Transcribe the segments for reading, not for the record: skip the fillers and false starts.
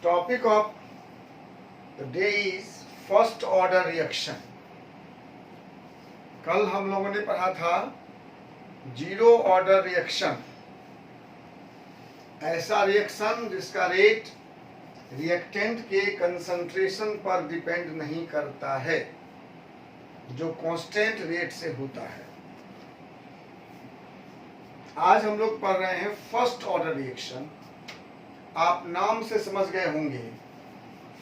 Topic of the day is first order reaction. कल हम लोगों ने पढ़ा था जीरो ऑर्डर रिएक्शन, ऐसा रिएक्शन जिसका रेट रिएक्टेंट के कंसंट्रेशन पर डिपेंड नहीं करता है, जो कांस्टेंट रेट से होता है। आज हम लोग पढ़ रहे हैं फर्स्ट ऑर्डर रिएक्शन। आप नाम से समझ गए होंगे,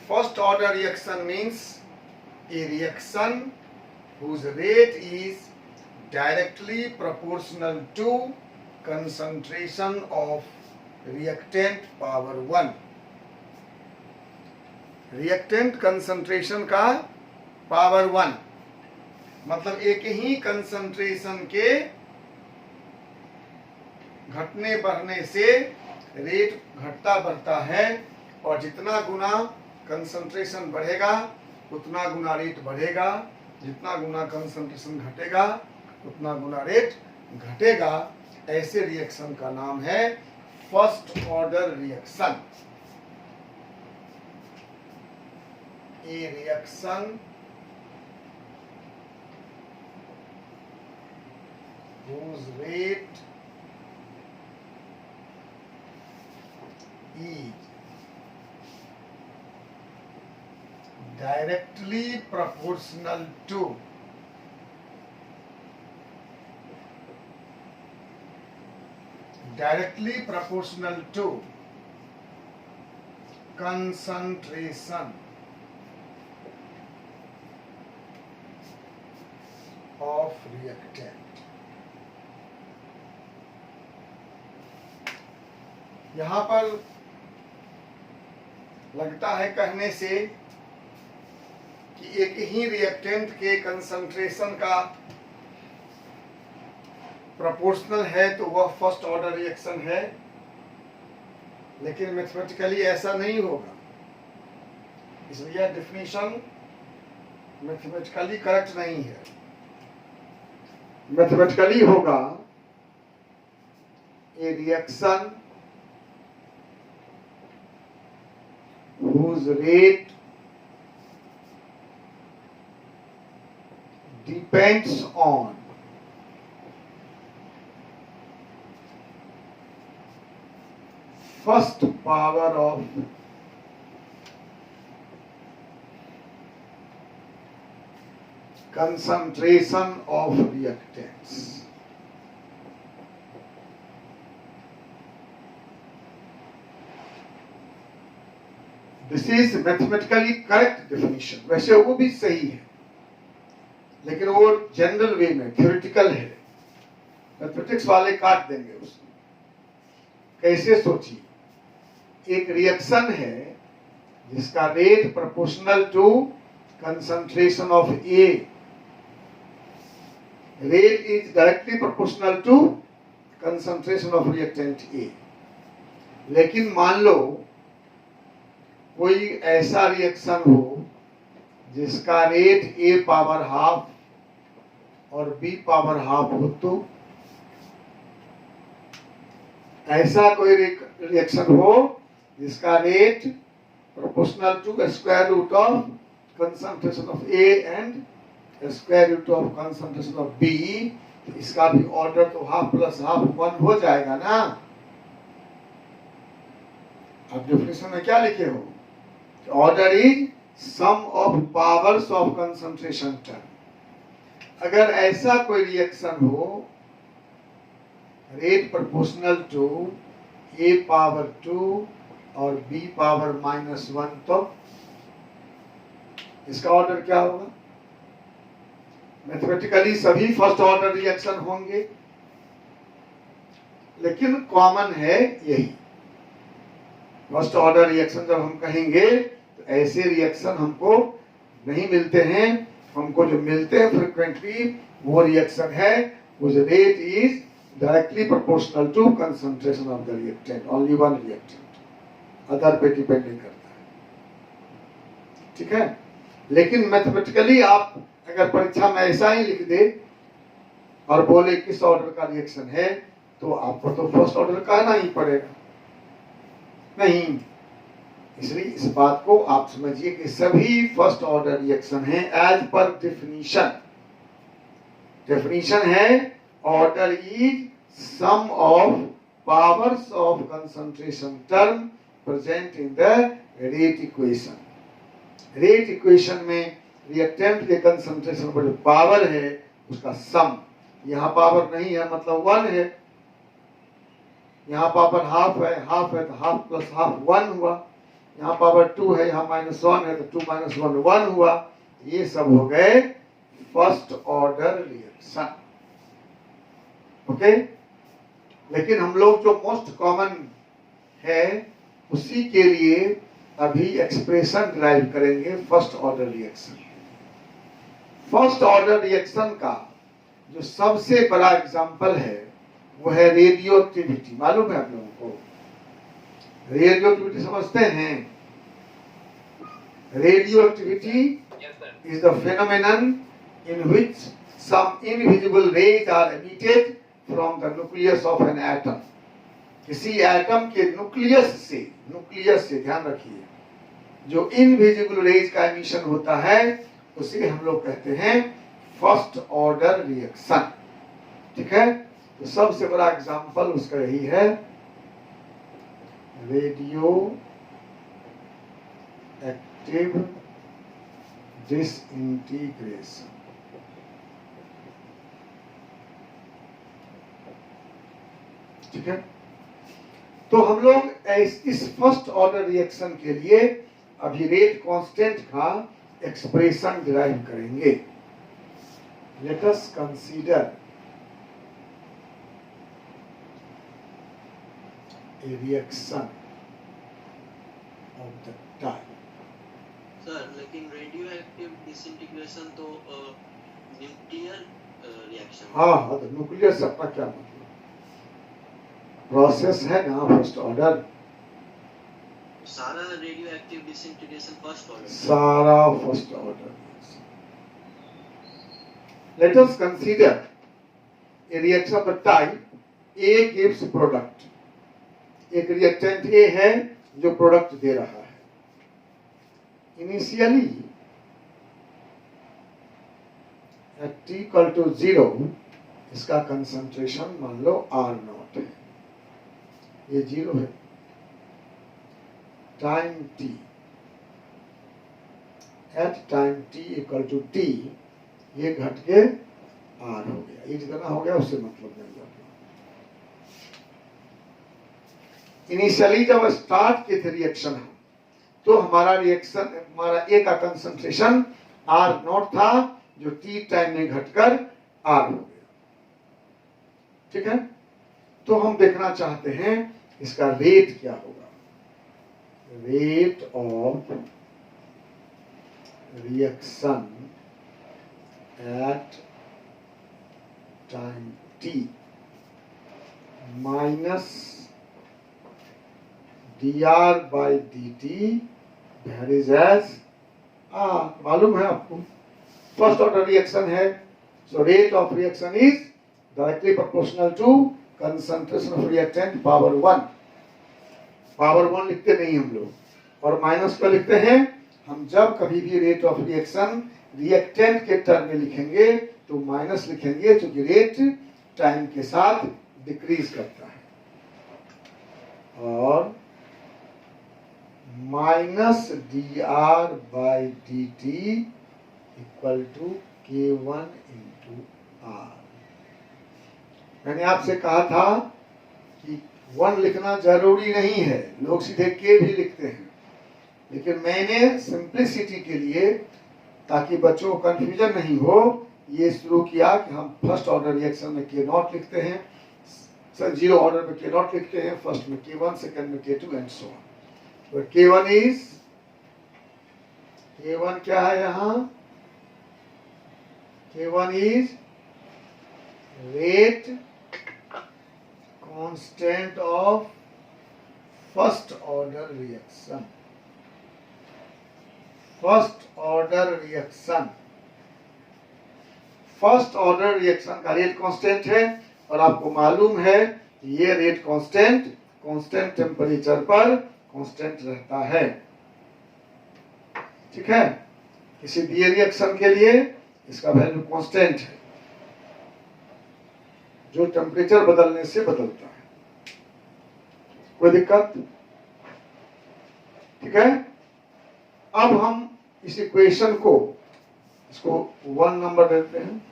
first order reaction means A reaction whose rate is directly proportional to concentration of reactant power 1. Reactant concentration का पावर 1 मतलब एक ही कंसंट्रेशन के घटने बढ़ने से रेट घटता बढ़ता है, और जितना गुना कंसंट्रेशन बढ़ेगा उतना गुना रेट बढ़ेगा, जितना गुना कंसंट्रेशन घटेगा उतना गुना रेट घटेगा। ऐसे रिएक्शन का नाम है first order reaction. A reaction whose rate is directly proportional to concentration of reactant। यहां पर लगता है कहने से कि एक ही रिएक्टेंट के कंसंट्रेशन का प्रोपोर्शनल है तो वह फर्स्ट ऑर्डर रिएक्शन है, लेकिन मैथमेटिकली ऐसा नहीं होगा। इसलिए डेफिनेशन मैथमेटिकली करेक्ट नहीं है। मैथमेटिकली होगा ए reaction whose rate depends on first power of concentration of reactants। This is mathematically correct definition. वैसे वो भी सही है, लेकिन वो जनरल वे में थ्योरेटिकल है, मैथमेटिक्स वाले काट देंगे उसको। कैसे सोचिए, एक रिएक्शन है जिसका rate proportional to concentration of A, rate is directly proportional to concentration of reactant A. लेकिन मान लो कोई ऐसा रिएक्शन हो जिसका रेट ए पावर हाफ और बी पावर हाफ हो, तो ऐसा कोई रिएक्शन हो जिसका rate proportional to square root of concentration of A and square root of concentration of B, तो इसका भी ऑर्डर तो हाफ प्लस हाफ 1 हो जाएगा ना। आप डेफिनेशन में क्या लिखे हो, order is sum of powers of concentration term. अगर ऐसा कोई रिएक्शन हो rate proportional to A power 2 और बी पावर -1, तो इसका ऑर्डर क्या होगा? मैथमेटिकली सभी फर्स्ट ऑर्डर रिएक्शन होंगे, लेकिन कॉमन है यही। फर्स्ट ऑर्डर रिएक्शन जब हम कहेंगे तो ऐसे रिएक्शन हमको नहीं मिलते हैं। हमको जो मिलते हैं फ्रिक्वेंटली वो रिएक्शन है whose rate is directly proportional to concentration of the reactant, only one reactant, other पे डिपेंड नहीं करता है। ठीक है, लेकिन मैथमेटिकली आप अगर परीक्षा में ऐसा ही लिख दे और बोले किस ऑर्डर का रिएक्शन है, तो आपको तो फर्स्ट ऑर्डर कहना ही पड़ेगा। नहीं, इसलिए इस बात को आप समझिए कि सभी फर्स्ट ऑर्डर रिएक्शन हैं एज पर डेफिनेशन। डेफिनेशन है order is sum of powers of concentration term present in the rate equation. Rate equation में रिएक्टेंट के कंसंट्रेशन पर जो पावर है उसका सम, यहाँ पावर नहीं है मतलब 1 है, यहाँ पावर हाफ है तो हाफ प्लस हाफ 1 हुआ, यहाँ पावर 2 है, यहाँ -1 है तो 2 - 1 1 हुआ। ये सब हो गए फर्स्ट ऑर्डर रिएक्शन। ओके, लेकिन हम लोग जो मोस्ट कॉमन है उसी के लिए अभी एक्सप्रेशन ड्राइव करेंगे first order reaction. First order reaction का जो सबसे बड़ा एग्जांपल है वो है रेडियो एक्टिविटी। मालूम है आप लोगों को? रेडियो एक्टिविटी समझते हैं? Radio activity is the phenomenon in which some invisible rays are emitted from the nucleus of an atom। किसी एटम के न्यूक्लियस से ध्यान रखिए, जो इनविजिबल रेज का एमिशन होता है उसे हम लोग कहते हैं फर्स्ट ऑर्डर रिएक्शन। ठीक है, तो सबसे बड़ा एग्जांपल उसका यही है रेडियो एक्टिव डिसइंटीग्रेशन। ठीक है, तो हम लोग इस फर्स्ट ऑर्डर रिएक्शन के लिए अभी रेट कांस्टेंट का एक्सप्रेशन डिराइव करेंगे। Let us consider a reaction of the type। Sir लेकिन रेडियोएक्टिव डिसइंटीग्रेशन तो न्यूक्लियर रिएक्शन। हाँ, तो न्यूक्लियर से अपना क्या मतलब? प्रोसेस है ना फर्स्ट ऑर्डर। सारा रेडियोएक्टिव डिसइंटीग्रेशन फर्स्ट ऑर्डर। सारा first order. Let us consider a reaction of the type A gives product। एक रिएक्टेंट ए है जो प्रोडक्ट दे रहा है। इनिशियली एट t = 0 इसका कंसंट्रेशन मान लो R0 है, ये 0 है। Time t, at time t = t ये घट के R हो गया। ये जितना हो गया उससे मतलब नहीं। इनिशियली जब स्टार्ट के थे रिएक्शन तो हमारा ए का कंसंट्रेशन R0 था जो t टाइम में घटकर R हो गया। ठीक है, तो हम देखना चाहते हैं इसका रेट क्या होगा। Rate of reaction at time t minus dr/dt varies as मालूम है आपको? फर्स्ट ऑर्डर रिएक्शन है, so rate of reaction is directly proportional to concentration of reactant power 1। Power 1 लिखते नहीं हम लोग, और माइनस का लिखते हैं हम। जब कभी भी रेट ऑफ रिएक्शन रिएक्टेंट के टर्म में लिखेंगे तो माइनस लिखेंगे, क्योंकि रेट टाइम के साथ डिक्रीज करता है। और minus dr/dt equal to K1 × R। मैंने आपसे कहा था कि 1 लिखना जरूरी नहीं है, लोग सीधे K भी लिखते हैं, लेकिन मैंने सिंप्लिसिटी के लिए, ताकि बच्चों को कंफ्यूजन नहीं हो, ये शुरू किया कि हम फर्स्ट ऑर्डर रिएक्शन में K0 लिखते हैं, सर 0 ऑर्डर में K0 लिखते हैं, फर्स्ट में K1, सेकंड में K2 एंड सो ऑन। तो K1 क्या है यहाँ? K1 is rate constant of first order reaction. First order reaction का रेट कांस्टेंट है, और आपको मालूम है ये रेट कांस्टेंट टेम्परेचर पर कांस्टेंट रहता है। ठीक है, किसी दिए रिएक्शन के लिए इसका वैल्यू कांस्टेंट है, जो टेम्परेचर बदलने से बदलता है। कोई दिक्कत? ठीक है, अब हम इस इक्वेशन को, इसको 1 नंबर देते हैं,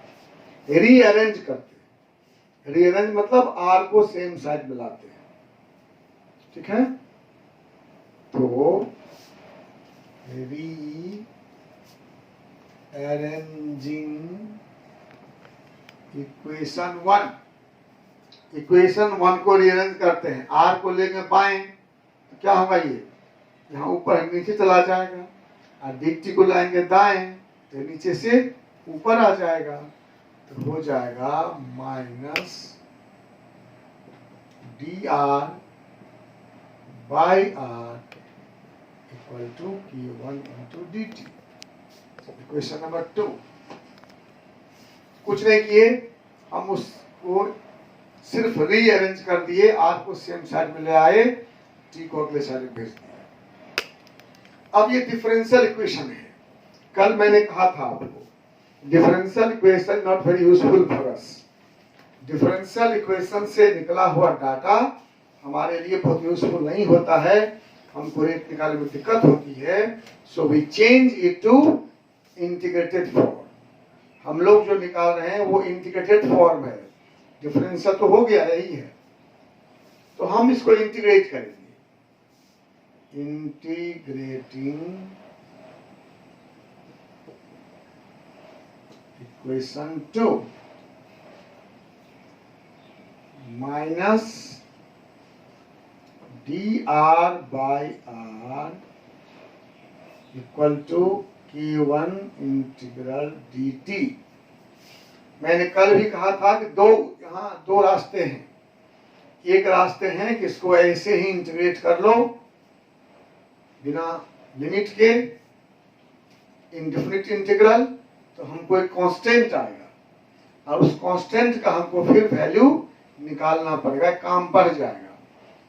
रीअरेंज करते हैं। रीअरेंज मतलब आर को सेम साइड मिलाते हैं। ठीक है, तो रीअरेंजिंग इक्वेशन 1, इक्वेशन 1 को रीअरेंज करते हैं, आर को लेंगे बाएं तो क्या होगा, ये यहाँ ऊपर नीचे चला जाएगा, और dt को लाएंगे दाएं तो नीचे से ऊपर आ जाएगा, तो हो जाएगा minus dr by R equal to Q1 into dt। Equation number 2, कुछ नहीं किए, हम उसको सिर्फ रीअरेंज कर दिए, आर को सेम साइड में ले आए, टी को अगले साइड में भेज दिया। अब ये डिफरेंशियल इक्वेशन है। कल मैंने कहा था आपको differential equation not very useful for us. Differential equation से निकला हुआ डाटा हमारे लिए बहुत यूजफुल नहीं होता है, हमको रेट निकालने में दिक्कत होती है। So we change it to integrated form. हम लोग जो निकाल रहे हैं वो इंटीग्रेटेड फॉर्म है, डिफरेंशियल तो हो गया यही है, तो हम इसको इंटीग्रेट करेंगे। Integrating equation 2 minus dr by R equal to Q1 integral dt। मैंने कल भी कहा था कि यहाँ दो रास्ते हैं। एक रास्ते हैं कि इसको ऐसे ही इंटीग्रेट कर लो बिना लिमिट के, इंडेफिनिट इंटीग्रल, तो हमको एक कांस्टेंट आएगा और उस कांस्टेंट का हमको फिर वैल्यू निकालना पड़ेगा, काम बढ़ जाएगा।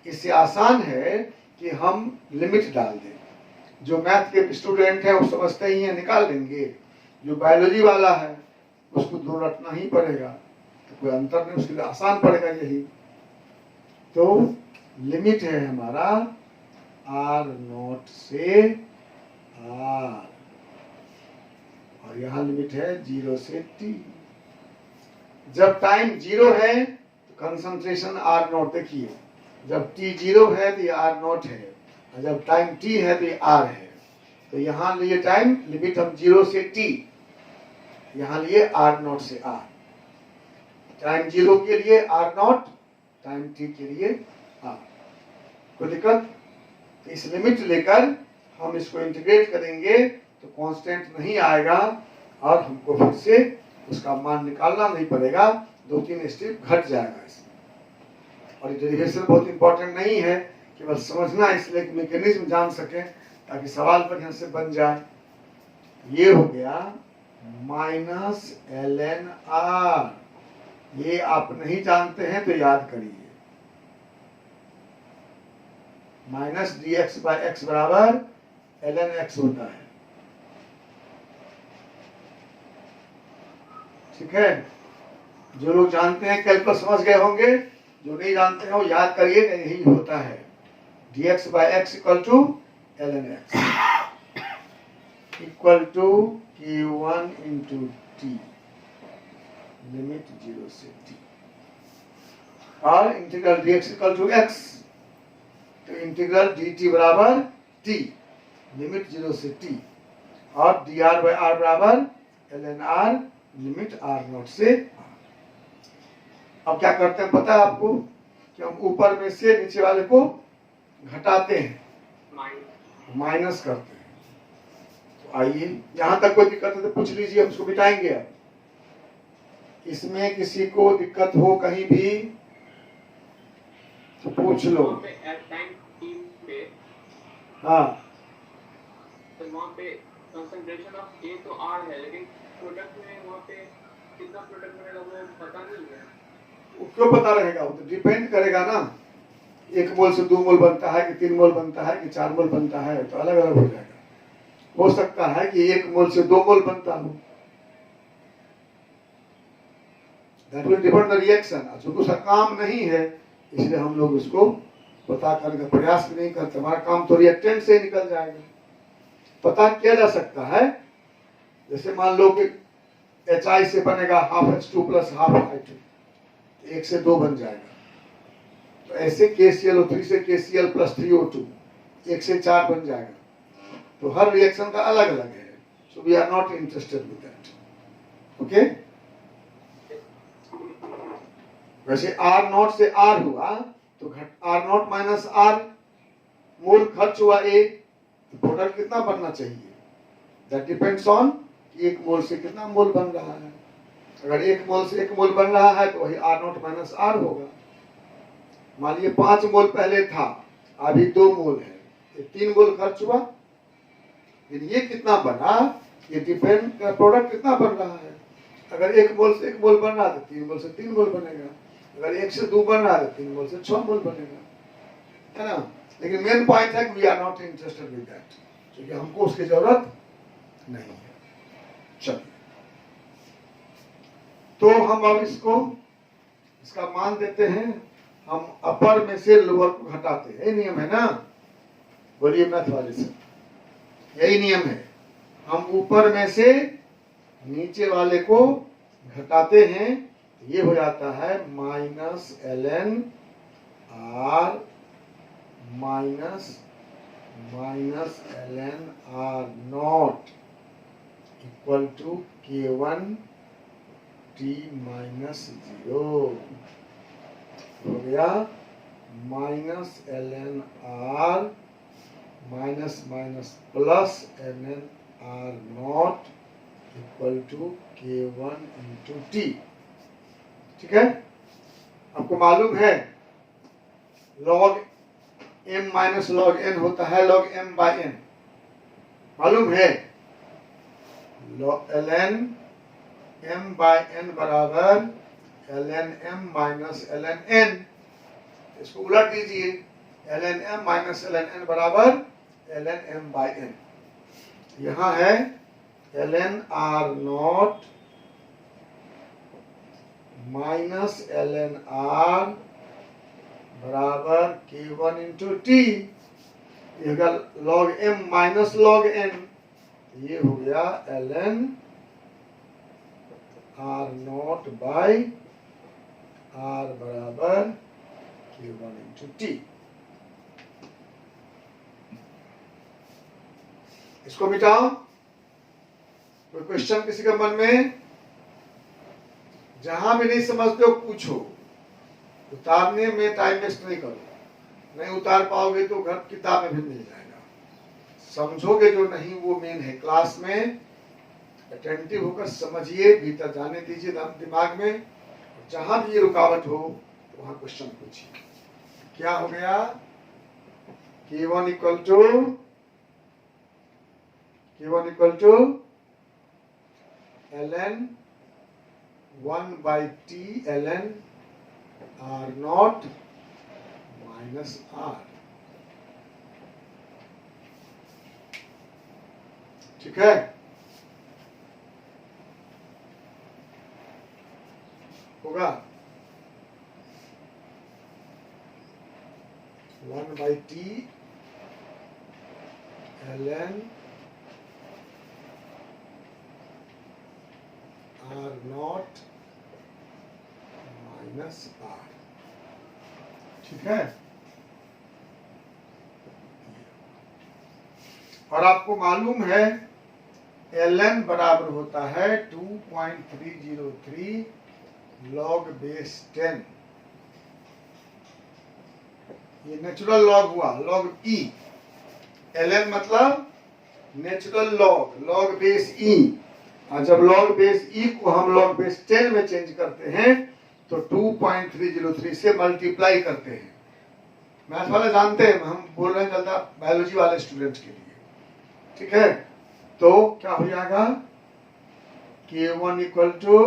इससे आसान है कि हम लिमिट डाल दें। जो मैथ के स्टूडेंट हैं वो समझते ही हैं, निकाल लेंगे। जो बायोलॉजी वाला है उसको दूर रखना ही पड़ेगा, तो कोई अंतर नहीं, उसके लिए आसान पड़ेगा यही। तो लिमिट है हमारा R0 से R, और यहाँ लिमिट है 0 से T। जब टाइम 0 है तो कंसंट्रेशन R0 देखिए, जब T 0 है तो ये R0 है, और जब टाइम T है तो ये R है। तो यहाँ लिए टाइम लिमिट हम 0 से T, यहाँ लिए R0 से R। टाइम 0 के लिए R0, टाइम T के लिए R। कोई दिक्कत? तो इस लिमिट लेकर हम इसको इंटीग्रेट करेंगे तो कांस्टेंट नहीं आएगा और हमको फिर से उसका मान निकालना नहीं पड़ेगा, 2-3 स्टेप घट जाएगा इसमें। और ये डेरिवेशन बहुत इंपॉर्टेंट नहीं है, केवल समझना, इसलिए कि मैकेनिज्म जान सकें ताकि सवाल बढ़िया से बन जाए। ये हो गया माइनस ln r, ये आप नहीं जानते हैं तो याद करिए। माइनस dx बाई एक्स बराबर ln x होता है। ठीक है, जो लोग जानते हैं कैलकुलस समझ गए होंगे, जो नहीं जानते हैं वो याद करिए, यही होता है। dx by X equal to ln x equal to Q1 into T, limit 0 से T, और integral dx equal to x, तो इंटीग्रल dt बराबर T, लिमिट 0 से T, और dr बाई r बराबर ln r, लिमिट R0 से R। अब क्या करते हैं पता है आपको, कि हम ऊपर में से नीचे वाले को घटाते हैं, माइनस करते हैं। तो आइए, यहां तक कोई दिक्कत है तो पूछ लीजिए, हम उसको बिठाएंगे। अब इसमें किसी को दिक्कत हो कहीं भी तो पूछ लो। हाँ, तो वहाँ पे कंसंट्रेशन ऑफ A तो R है, लेकिन प्रोडक्ट में वहाँ पे कितना प्रोडक्ट मिलेगा वो पता नहीं है। वो क्यों पता रहेगा, वो तो डिपेंड करेगा ना, 1 मोल से 2 मोल बनता है कि 3 मोल बनता है कि 4 मोल बनता है, तो अलग अलग हो जाएगा। हो सकता है कि 1 मोल से 2 मोल बनता हो। That will depend the reaction. चूंकि उसका काम नहीं है इसलिए हम लोग उसको पता करने का प्रयास भी नहीं करते। हमारा काम तो रिएक्टेंट से ही निकल जाएगा। पता किया जा सकता है, जैसे मान लो कि HI से बनेगा half H2 plus half I2, 1 से 2 बन जाएगा। तो ऐसे KClO3 से KCl प्लस 3O2 1 से 4 बन जाएगा। तो हर रिएक्शन का अलग अलग है। So we are not interested with that. Okay, वैसे R0 से R हुआ तो R0 माइनस R मोल खर्च हुआ A, तो प्रोडक्ट कितना बनना चाहिए? दैट डिपेंड्स ऑन 1 मोल से कितना मोल बन रहा है। अगर 1 मोल से 1 मोल बन रहा है तो वही R0 माइनस R होगा। मान लीजिए 5 मोल पहले था, अभी 2 मोल है, ये 3 मोल खर्च हुआ। ये कितना बना, ये डिपेंड का प्रोडक्ट कितना बन रहा है। अगर 1 मोल से 1 मोल बन रहा है तो 3 मोल से 3 मोल बनेगा। अगर 1 से 2 बन रहा है तो 3 मोल से 6 मोल बनेगा, है ना। लेकिन मेन पॉइंट है कि we are not interested with that, क्योंकि हमको उसकी जरूरत नहीं है। चलिए, तो हम अब इसका मान देते हैं। हम अपर में से लोअर को घटाते हैं, यही नियम है ना। बोलिए मैथ वाले से, यही नियम है। हम ऊपर में से नीचे वाले को घटाते हैं, ये हो जाता है minus ln r minus ln r not equal to K1 t minus 0 हो गया। Minus ln r minus minus plus ln r not equal to K1 into T. ठीक है, आपको मालूम है log m minus log n होता है log m by n, मालूम है। ln m बाय n बराबर ln m minus ln n। इसको उलट दीजिए, ln m minus ln n बराबर ln m बाय n। यहाँ है ln r not minus ln r बराबर K1 into T. log m minus log n, ये हो गया ln r not by r बराबर K1 इंटू टी। इसको मिटाओ। कोई क्वेश्चन किसी के मन में? जहां भी नहीं समझते हो पूछो, उतारने में टाइम वेस्ट नहीं करो। नहीं उतार पाओगे तो घर किताब में भी मिल जाएगा। समझोगे जो नहीं वो मेन है। क्लास में अटेंटिव होकर समझिए, भीतर जाने दीजिए दिमाग में। जहां भी ये रुकावट हो तो वहां क्वेश्चन पूछिए। क्या हो गया? K1 equal to ln 1 by t ln r not minus r। ठीक है, होगा 1 by t ln r not minus r। ठीक है, और आपको मालूम है ln बराबर होता है 2.303 log बेस 10। ये नेचुरल लॉग हुआ, log e। ln मतलब नेचुरल लॉग बेस e। और जब log बेस e को हम log बेस 10 में चेंज करते हैं तो 2.303 से मल्टीप्लाई करते हैं। मैथ वाले जानते हैं, हम बोल रहे हैं ज्यादा बायोलॉजी वाले स्टूडेंट्स के लिए। ठीक है, तो क्या हो जाएगा? K1 equal to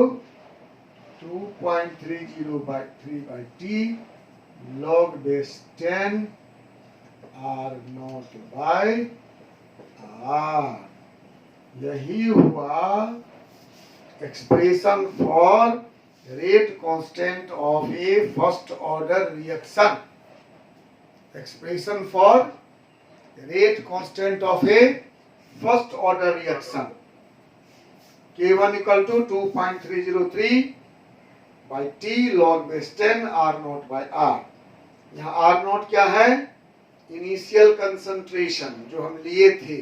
2.303 by t log base 10 r not by r। यही हुआ expression for rate constant of a first order reaction. Expression for rate constant of a first order reaction K1 equal to 2.303 by T log base 10 R0 बाई R। यहाँ R0 क्या है? Initial concentration जो हम लिए थे।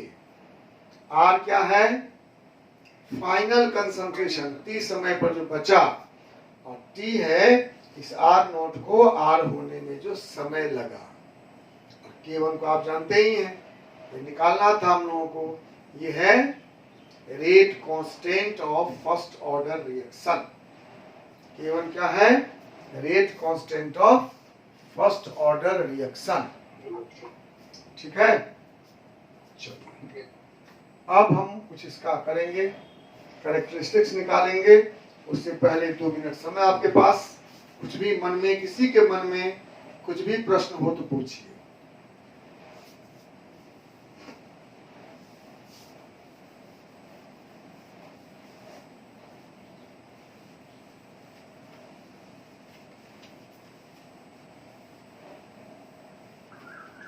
R क्या है? फाइनल कंसंट्रेशन, T समय पर जो बचा, और T है इस R0 को R होने में जो समय लगा। और K1 को आप जानते ही हैं, ये निकालना था हम लोगों को। ये है rate constant of first order reaction. K1 क्या है? Rate constant of first order reaction. ठीक है, चलिए अब हम कुछ इसका करेंगे, कैरेक्टरिस्टिक्स निकालेंगे। उससे पहले 2 मिनट समय आपके पास। कुछ भी मन में, किसी के मन में कुछ भी प्रश्न हो तो पूछिए।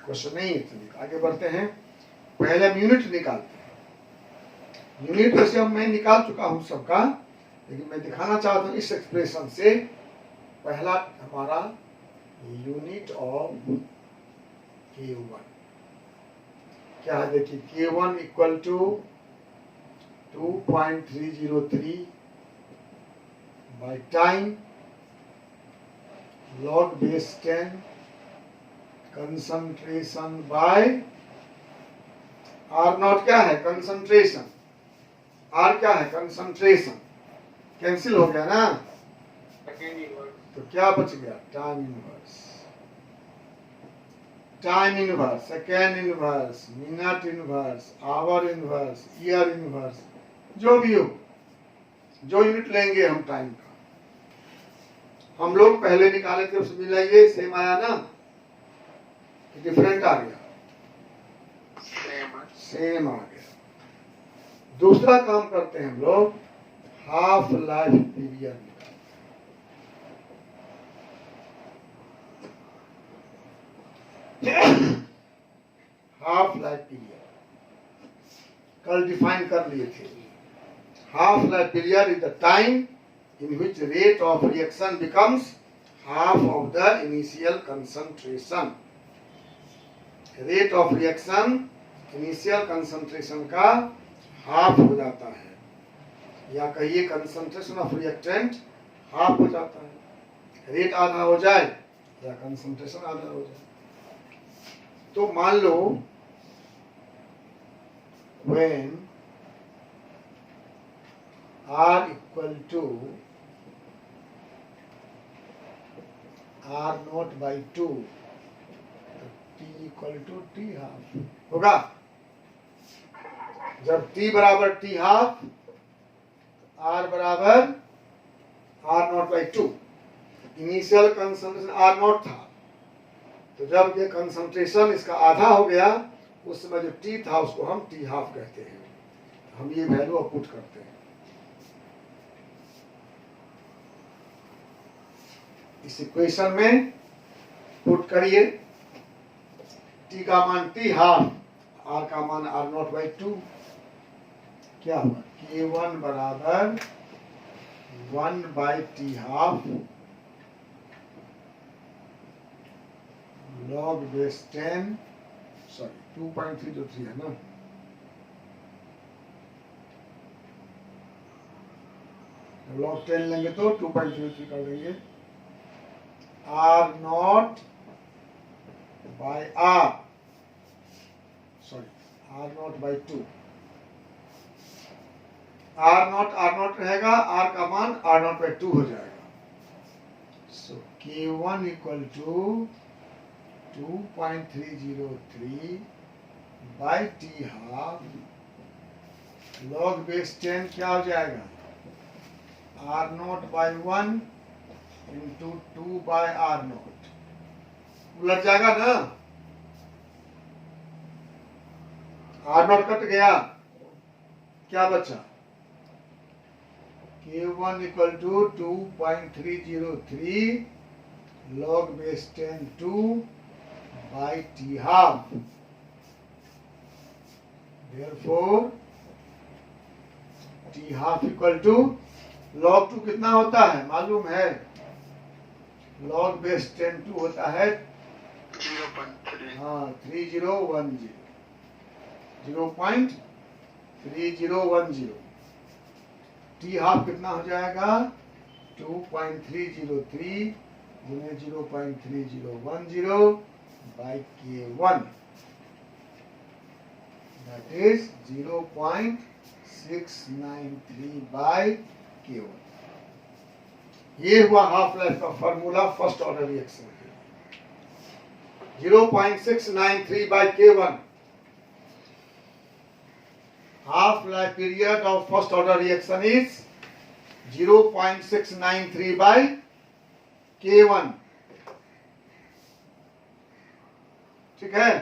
क्वेश्चन नहीं है, चलिए आगे बढ़ते हैं। पहले हम यूनिट निकालते हैं। यूनिट वैसे हम मैं निकाल चुका हूं सबका, लेकिन मैं दिखाना चाहता हूं इस एक्सप्रेशन से। पहला हमारा यूनिट ऑफ K1 क्या है? देखिए K1 equal to 2.303 by time log base 10 concentration by R0 क्या है? कंसंट्रेशन। R क्या है? कंसंट्रेशन। कैंसिल हो गया ना, तो क्या बच गया? Time inverse. Time inverse, second inverse, minute inverse, hour inverse, year inverse, जो भी हो, जो यूनिट लेंगे हम टाइम का। हम लोग पहले निकाले थे उसमें मिलाइए, सेम आया ना? डिफरेंट आ गया? सेम आ गया। दूसरा काम करते हैं हम लोग, हाफ लाइफ पीरियड निकालते हैं। हाफ लाइफ पीरियड कल डिफाइन कर लिए थे। Half life period is the time in which rate of reaction becomes half of the initial concentration। Rate of reaction initial concentration का हाफ हो जाता है, या कहिए कंसंट्रेशन ऑफ रिएक्टेंट हाफ हो जाता है। रेट आधा हो जाए या कंसंट्रेशन आधा हो जाए। तो मान लो when R equal to R0 by 2, T equal to T half होगा। जब T बराबर T हाफ, R बराबर R0 by 2। Initial concentration R0 था, तो जब ये कंसंट्रेशन इसका आधा हो गया, उस समय जो T था उसको हम T हाफ कहते हैं। हम ये वैल्यू पुट करते हैं। इस इक्वेशन में पुट करिए। T का मान T हाफ, R का मान R0 by 2। क्या हुआ? K1 बराबर 1 by T half log base 10, sorry 2.303 है ना, log 10 लेंगे तो 2.303 कर देंगे। R0 by R, sorry R0 by 2। R0 रहेगा, R का मान R0 by 2 हो जाएगा। So K1 equal to 2.303 by T half log base 10 क्या हो जाएगा? R0 by 1 into 2 by R0। उलट जाएगा ना, R0 कट गया, क्या बचा, K1 equal to 2.303 log base 10 2 by T half. Therefore T half equal to log 2 कितना होता है मालूम है, log base 10 2 होता है 0.3 हाँ 3010 0.3010। टी हाफ कितना हो जाएगा 2.303 गुने 0.3010 by K1 that is 0.693 by K1। ये हुआ हाफ लाइफ का फॉर्मूला फर्स्ट ऑर्डर रिएक्शन के लिए। 0.693 by K1 half life period of first order reaction is 0.693 by K1। ठीक है,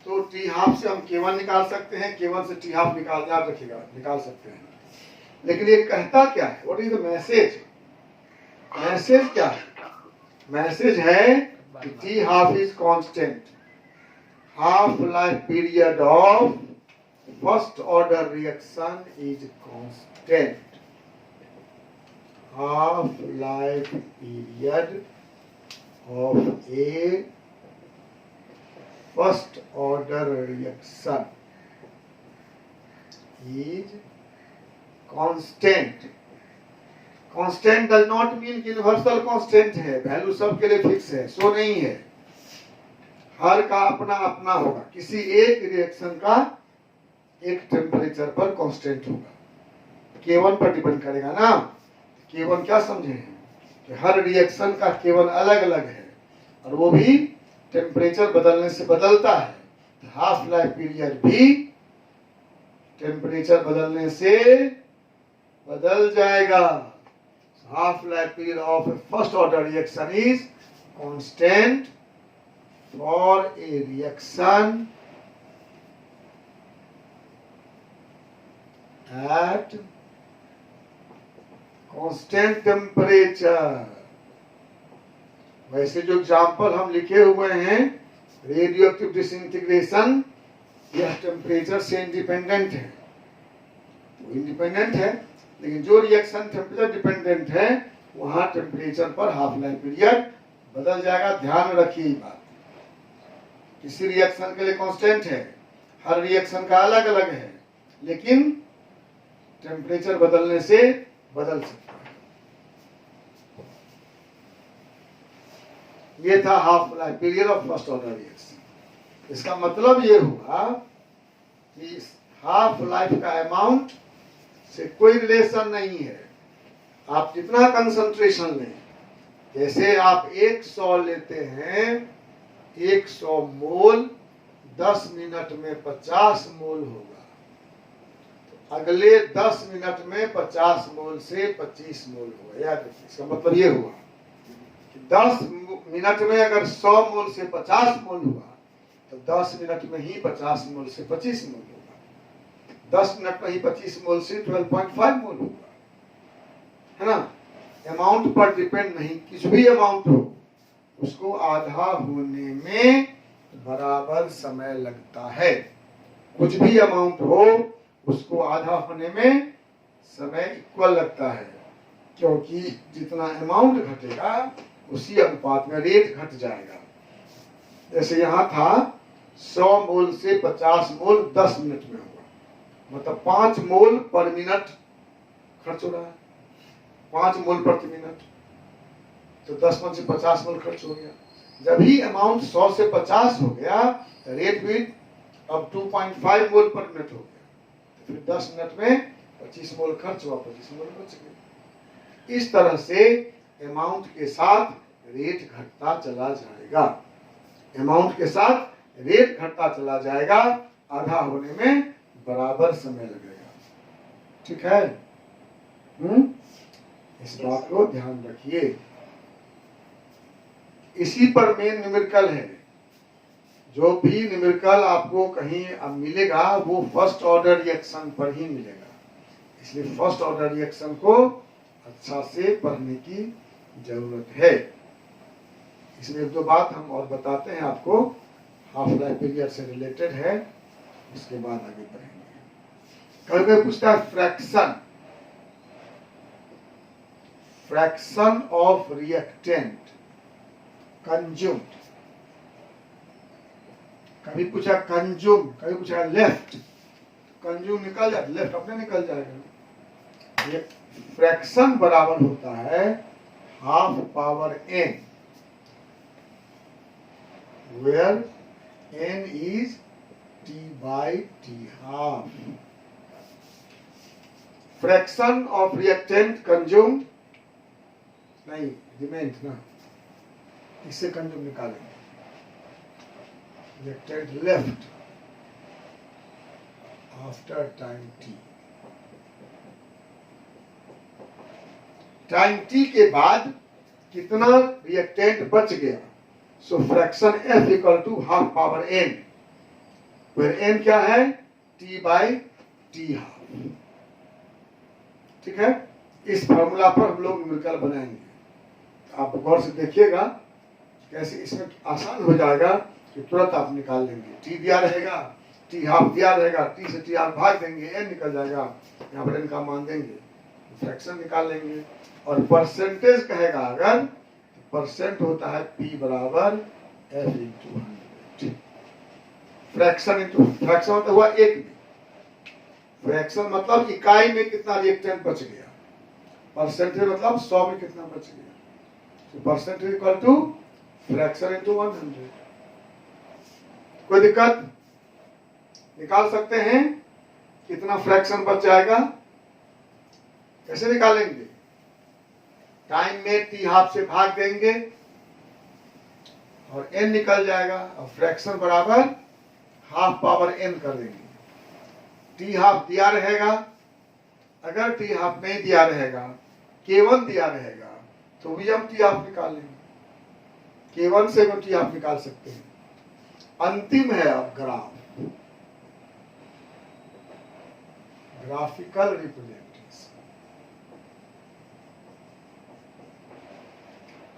तो T हाफ से हम K1 निकाल सकते हैं, K1 से T हाफ निकाल, याद रखिएगा निकाल सकते हैं। लेकिन ये कहता क्या है, what is the message, message क्या है, मैसेज है कि T half is constant, half life period of first order reaction is constant, half life period of a first order reaction is constant। constant does not mean कि universal constant है, value सबके लिए fix है, सो नहीं है, हर का अपना अपना होगा, किसी एक रिएक्शन का एक टेम्परेचर पर कांस्टेंट होगा, K1 पर डिपेंड करेगा ना। K1 क्या समझे हैं कि हर रिएक्शन का K1 अलग अलग है और वो भी टेम्परेचर बदलने से बदलता है, हाफ लाइफ पीरियड भी टेम्परेचर बदलने से बदल जाएगा। Half life period of a first order reaction is constant for a reaction at constant temperature। वैसे जो एग्जाम्पल हम लिखे हुए हैं रेडियो एक्टिव डिसइंटीग्रेशन, यह टेम्परेचर से इंडिपेंडेंट है, वो इंडिपेंडेंट है, लेकिन जो रिएक्शन टेम्परेचर डिपेंडेंट है वहां टेम्परेचर पर हाफ लाइफ पीरियड बदल जाएगा। ध्यान रखिए बात, किसी रिएक्शन के लिए कांस्टेंट है, हर रिएक्शन का अलग अलग है, लेकिन टेम्परेचर बदलने से बदल सकता है। ये था half life period of first order reaction. इसका मतलब ये हुआ कि हाफ लाइफ का अमाउंट से कोई रिलेशन नहीं है, आप जितना कंसंट्रेशन लें, जैसे आप 100 लेते हैं, 100 मोल 10 मिनट में 50 मोल होगा, अगले 10 मिनट में 50 मोल से 25 मोल होगा। याद रखिए, इसका मतलब ये हुआ कि 10 मिनट में अगर 100 मोल से 50 मोल हुआ तो 10 मिनट में ही 50 मोल से 25 मोल होगा, 10 मिनट में ही 25 मोल से 12.5 मोल होगा, है ना। अमाउंट पर डिपेंड नहीं, किसी भी अमाउंट हो उसको आधा होने में बराबर समय लगता है, कुछ भी अमाउंट हो उसको आधा होने में समय इक्वल लगता है, क्योंकि जितना अमाउंट घटेगा उसी अनुपात में रेट घट जाएगा। जैसे यहाँ था 100 मोल से 50 मोल 10 मिनट में होगा, मतलब 5 मोल पर मिनट खर्च हो रहा है, 5 मोल प्रति मिनट, तो 10 मोल से 50 मोल खर्च हो गया। जब ही अमाउंट 100 से 50 हो गया, रेट भी अब 2.5 मोल पर मिनट हो गया, फिर 10 मिनट में 25 मोल खर्च हुआ, 25 मोल बच गए। इस तरह से अमाउंट के साथ रेट घटता चला जाएगा, अमाउंट के साथ रेट घटता चला जाएगा, आधा होने में बराबर समय लगेगा। ठीक है, इस बात को ध्यान रखिए। इसी पर मेन न्यूमेरिकल है जो भी न्यूमेरिकल आपको कहीं अब मिलेगा वो फर्स्ट ऑर्डर रिएक्शन पर ही मिलेगा, इसलिए फर्स्ट ऑर्डर रिएक्शन को अच्छा से पढ़ने की जरूरत है। इसमें एक दो बात हम और बताते हैं आपको, हाफ लाइफ पीरियड से रिलेटेड है, उसके बाद आगे बढ़ेंगे। कभी कभी पूछता है फ्रैक्शन ऑफ रिएक्टेंट कंज्यूम्ड, कभी पूछा कंज्यूम, कभी पूछा लेफ्ट, कंज्यूम निकल जाए, लेफ्ट अपने निकल जाएगा। ये फ्रैक्शन बराबर होता है half power n, where n is t by t half. Fraction of reactant consume नहीं, रिमेंट ना, इससे कंज्यूम निकालेंगे। Reactant left after time t, time t के बाद कितना रिएक्टेंट बच गया, so fraction f equal to half power n, फिर n क्या है t बाई t हाफ। ठीक है, इस फार्मूला पर हम लोग न्यूमेरिकल बनाएंगे, आप गौर से देखिएगा कैसे इसमें आसान हो जाएगा कि तुरंत आप निकाल लेंगे। t दिया रहेगा, t हाफ दिया रहेगा, t से t हाफ भाग देंगे, n निकल जाएगा, यहाँ पर n का मान देंगे, फ्रैक्शन निकाल लेंगे। और परसेंटेज कहेगा अगर, परसेंट होता है p बराबर f into 100। Fraction into fraction होता हुआ एक में, फ्रैक्शन मतलब इकाई में कितना रिएक्टेंट बच गया, परसेंटेज मतलब 100 में कितना बच गया, तो percentage equal to fraction into 100। कोई दिक्कत, निकाल सकते हैं कितना फ्रैक्शन बच जाएगा, कैसे निकालेंगे, टाइम में t हाफ से भाग देंगे और n निकल जाएगा, और फ्रैक्शन बराबर हाफ पावर n कर देंगे। t हाफ दिया रहेगा, अगर t हाफ नहीं दिया रहेगा, k1 दिया रहेगा, तो भी हम t हाफ निकाल लेंगे, k1 से हम t हाफ निकाल सकते हैं। अंतिम है अब ग्राफ, ग्राफिकल रिप्रेजेंटेशन।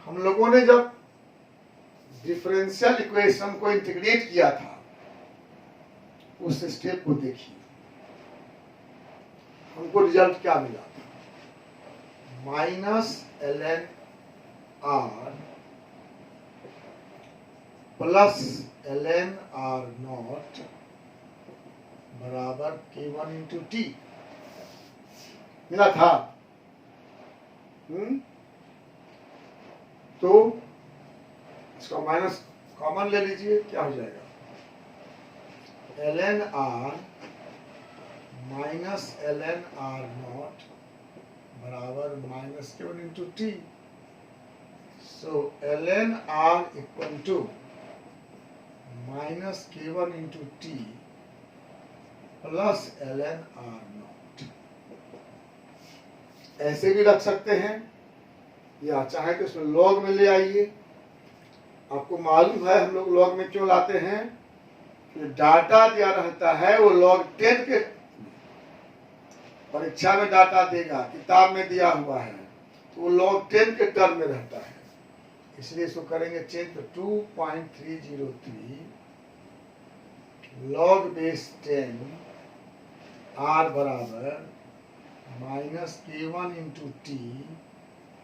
हम लोगों ने जब डिफरेंशियल इक्वेशन को इंटीग्रेट किया था, उस स्टेप को देखिए, हमको रिजल्ट क्या मिला था, -ln r plus ln r naught बराबर k1 इंटू t मिला था। तो इसका माइनस कॉमन ले लीजिए, क्या हो जाएगा, ln r minus ln r naught बराबर minus k1 into T. So ln r equal to minus k1 into T plus ln r naught. ऐसे भी रख सकते हैं, या चाहे तो इसमें लॉग में ले आइए। आपको मालूम है हम लोग लॉग में क्यों लाते हैं, कि डाटा दिया रहता है वो log 10 के, परीक्षा में डाटा देगा, किताब में दिया हुआ है, तो वो log 10 के टर्म में रहता है, इसलिए इसको करेंगे चेंज। तो 2.303 log बेस 10 r बराबर minus k1 into T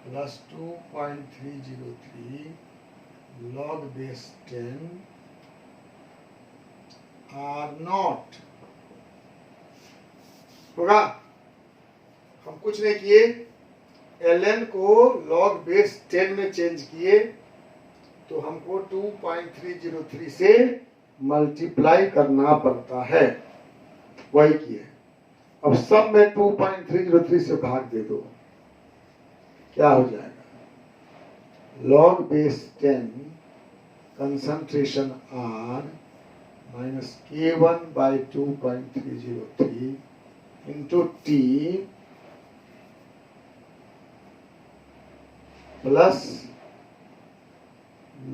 plus 2.303 log base 10 r not होगा। हम कुछ नहीं किए, ln को log बेस 10 में चेंज किए, तो हमको 2.303 से मल्टीप्लाई करना पड़ता है, वही किए। अब सब में 2.303 से भाग दे दो, क्या हो जाएगा, log base 10 concentration r minus k1 by 2.303 into T plus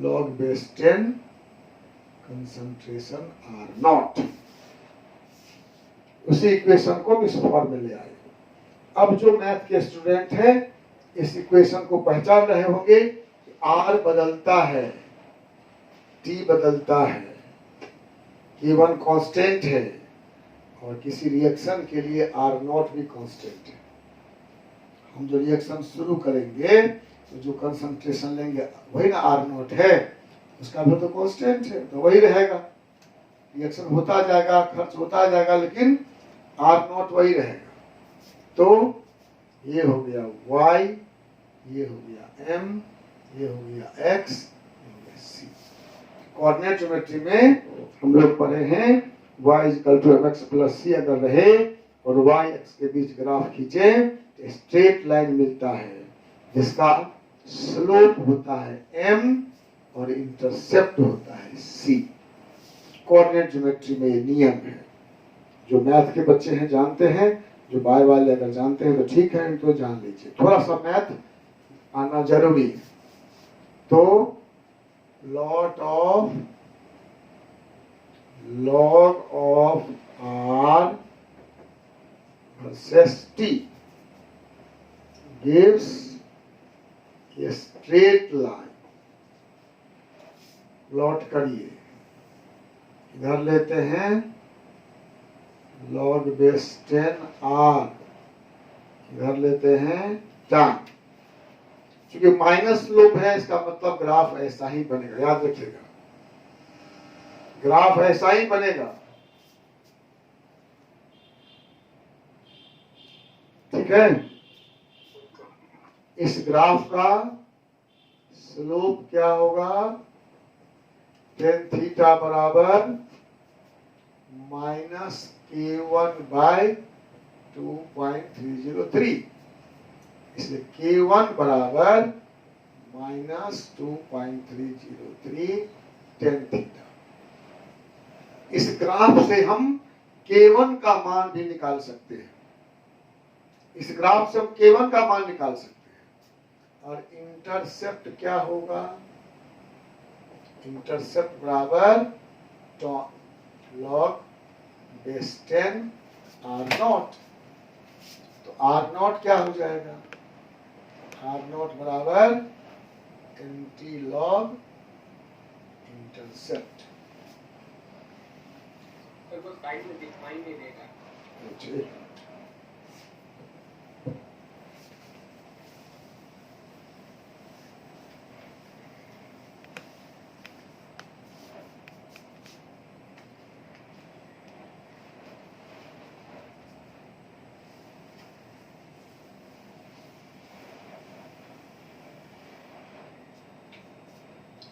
log base 10 concentration R not. उसी इक्वेशन को इस फॉर्म में ले आए। अब जो मैथ के स्टूडेंट हैं इस इक्वेशन को पहचान रहे होंगे कि आर बदलता है, टी बदलता है, K1 कांस्टेंट है और किसी रिएक्शन के लिए आर नॉट भी कांस्टेंट है। हम जो रिएक्शन शुरू करेंगे तो जो कंसंट्रेशन लेंगे वही ना आर नॉट है, उसका भी तो कांस्टेंट है, तो वही रहेगा। रिएक्शन होता जाएगा, खर्च होता जाएगा, लेकिन आर नॉट वही रहेगा। तो ये हो गया y, ये हो गया m, ये हो गया x, ये हो गया c। कोऑर्डिनेट ज्योमेट्री में हम लोग पढ़े हैं y = mx + c अगर रहे और y x के बीच ग्राफ खींचे तो स्ट्रेट लाइन मिलता है जिसका स्लोप होता है m और इंटरसेप्ट होता है c। कोऑर्डिनेट ज्योमेट्री में ये नियम है। जो मैथ के बच्चे हैं जानते हैं, जो बाय वाले अगर जानते हैं तो ठीक है, तो जान लीजिए। थोड़ा सा मैथ आना जरूरी है। तो log of r versus t gives a straight line। Plot करिए, इधर लेते हैं log base 10 r, इधर लेते हैं tan। क्योंकि माइनस स्लोप है इसका मतलब ग्राफ ऐसा ही बनेगा, याद रखिएगा, ग्राफ ऐसा ही बनेगा। ठीक है, इस ग्राफ का स्लोप क्या होगा, tan थीटा बराबर -K1/2.303। इसलिए K1 बराबर -2.303 tan थीटा। इस ग्राफ से हम K1 का मान भी निकाल सकते हैं। इस ग्राफ से हम K1 का मान निकाल सकते हैं। और इंटरसेप्ट क्या होगा, इंटरसेप्ट बराबर log base 10 r0। तो r0 क्या हो जाएगा, r0 बराबर एंटी लॉग इंटरसेप्ट। तो साइड में दिखाई नहीं देगा। ठीक,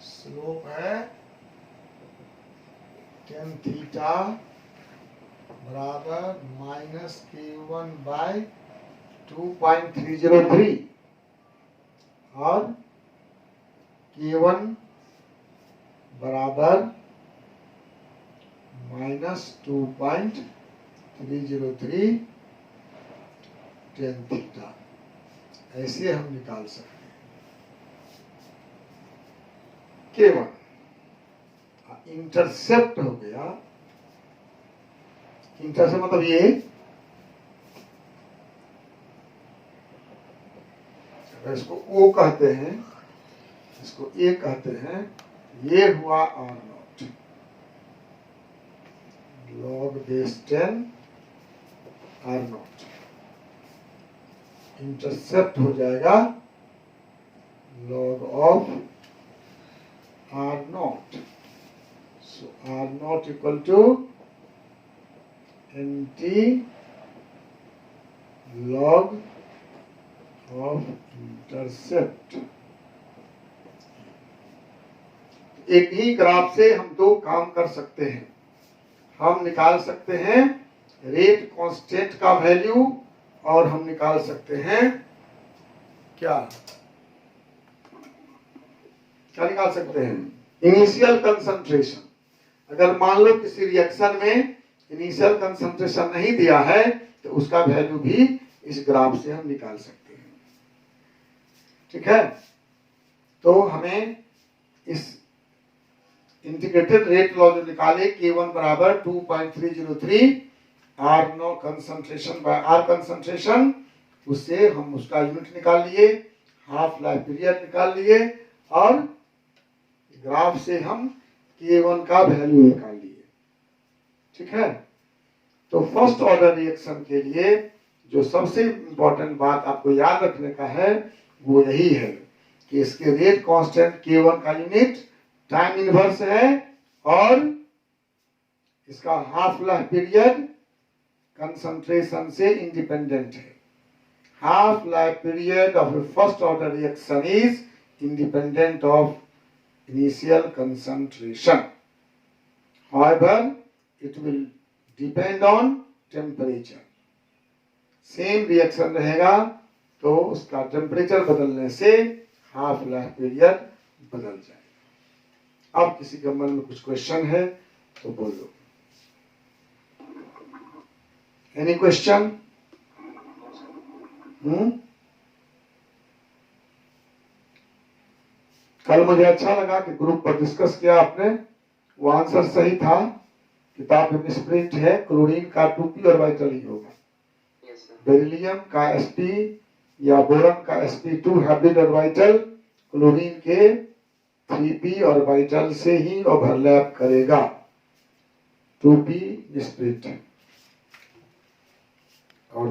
स्लोप है tan थीटा बराबर -K1/2.303 और K1 बराबर -2.303 tan थीटा। ऐसे हम निकाल सकते हैं K1। इंटरसेप्ट हो गया, इंटरसेप्ट मतलब ये, इसको O कहते हैं, इसको A कहते हैं, ये हुआ r0 log base 10 r0। Intercept हो जाएगा log of r0। So r0 equal to nt log of intercept। एक ही ग्राफ से हम दो काम कर सकते हैं। हम निकाल सकते हैं रेट कांस्टेंट का वैल्यू और हम निकाल सकते हैं क्या निकाल सकते हैं, इनिशियल कंसंट्रेशन। अगर मान लो किसी रिएक्शन में इनिशियल कंसंट्रेशन नहीं दिया है तो उसका वैल्यू भी इस ग्राफ से हम निकाल सकते हैं। ठीक है, तो हमें इंटीग्रेटेड रेट लॉ जो निकाले K1 बराबर 2.303 R no concentration by R concentration, उससे हम उसका यूनिट निकाल लिए, हाफ लाइफ पीरियड निकाल लिए और ग्राफ से हम K1 का वैल्यू निकाल लिए। ठीक है, तो फर्स्ट ऑर्डर रिएक्शन के लिए जो सबसे इंपॉर्टेंट बात आपको याद रखने का है वो यही है कि इसके रेट कांस्टेंट K1 का यूनिट टाइम इनवर्स है और इसका हाफ लाइफ पीरियड कंसंट्रेशन से इंडिपेंडेंट है। Half life period of a first order reaction is independent of initial concentration, however it will depend on temperature। Same reaction रहेगा तो उसका temperature बदलने से हाफ लाइफ पीरियड बदल जाएगा। अब किसी के मन में कुछ क्वेश्चन है तो बोलो। Any question? कल मुझे अच्छा लगा कि ग्रुप पर डिस्कस किया आपने, वो आंसर सही था। किताब में मिसप्रिंट है, क्लोरीन का 2p और वाइटल ही होगा। बेरिलियम का sp या बोरन का sp2 हाइब्रिड ऑर्बिटल क्लोरीन के 3p ऑर्बिटल से ही ओवरलैप करेगा। 2p मिसप्रिंट है। और